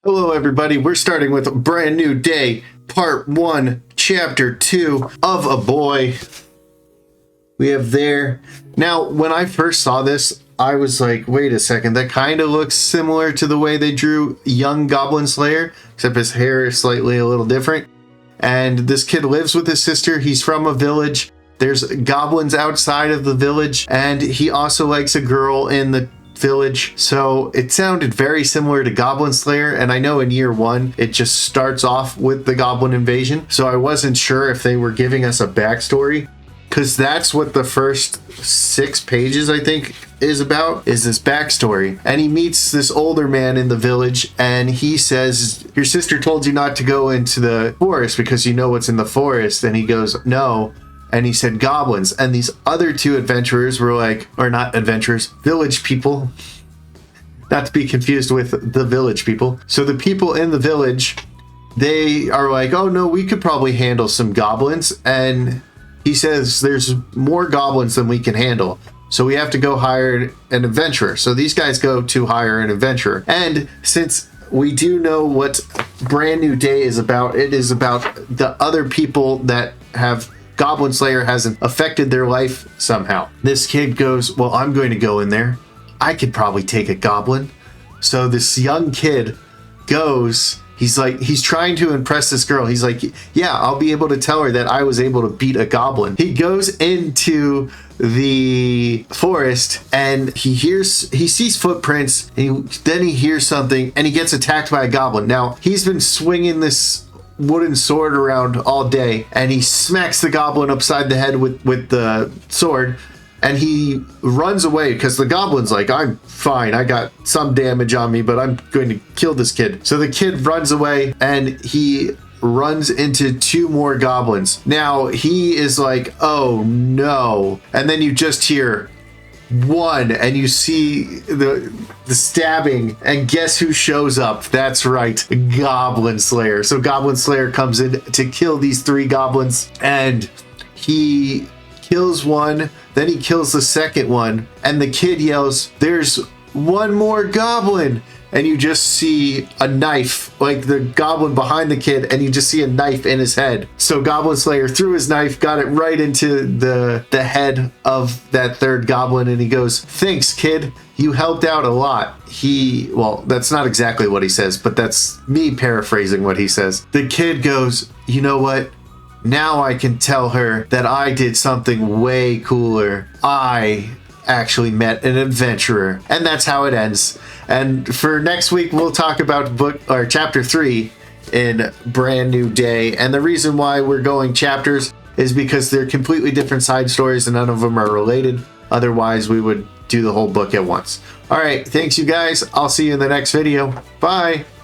Hello everybody, we're starting with a brand new day, part 1, chapter 2 of A Boy. We have there. Now, when I first saw this, I was like, wait a second, that kind of looks similar to the way they drew young Goblin Slayer, except his hair is slightly a little different. And this kid lives with his sister, he's from a village, there's goblins outside of the village, and he also likes a girl in the village. So it sounded very similar to Goblin Slayer, and I know in year 1 it just starts off with the goblin invasion, so I wasn't sure if they were giving us a backstory, because that's what the first 6 pages I think is about, is this backstory. And he meets this older man in the village, and he says, your sister told you not to go into the forest because you know what's in the forest. And he goes, no. And he said goblins. And these other 2 adventurers were like, or not adventurers, village people. Not to be confused with the village people. So the people in the village, they are like, oh no, we could probably handle some goblins. And he says there's more goblins than we can handle, so we have to go hire an adventurer. So these guys go to hire an adventurer. And since we do know what Brand New Day is about, it is about the other people that have Goblin Slayer hasn't affected their life somehow. This kid goes, well, I'm going to go in there. I could probably take a goblin. So this young kid goes, he's trying to impress this girl. He's like, yeah, I'll be able to tell her that I was able to beat a goblin. He goes into the forest and he sees footprints, and then he hears something and he gets attacked by a goblin. Now, he's been swinging this wooden sword around all day, and he smacks the goblin upside the head with the sword, and he runs away because the goblin's like, I'm fine, I got some damage on me, but I'm going to kill this kid. So the kid runs away and he runs into 2 more goblins. Now he is like, oh no. And then you just hear 1, and you see the stabbing, and guess who shows up? That's right, Goblin Slayer. So Goblin Slayer comes in to kill these 3 goblins, and he kills 1, then he kills the second one, and the kid yells, there's 1 more goblin. And you just see a knife, like the goblin behind the kid, and you just see a knife in his head. So Goblin Slayer threw his knife, got it right into the head of that 3rd goblin, and he goes, thanks, kid. You helped out a lot. Well, that's not exactly what he says, but that's me paraphrasing what he says. The kid goes, you know what? Now I can tell her that I did something way cooler. I actually met an adventurer. And that's how it ends. And for next week, we'll talk about chapter 3 in Brand New Day. And the reason why we're going chapters is because they're completely different side stories and none of them are related. Otherwise, we would do the whole book at once. All right, thanks you guys. I'll see you in the next video. Bye.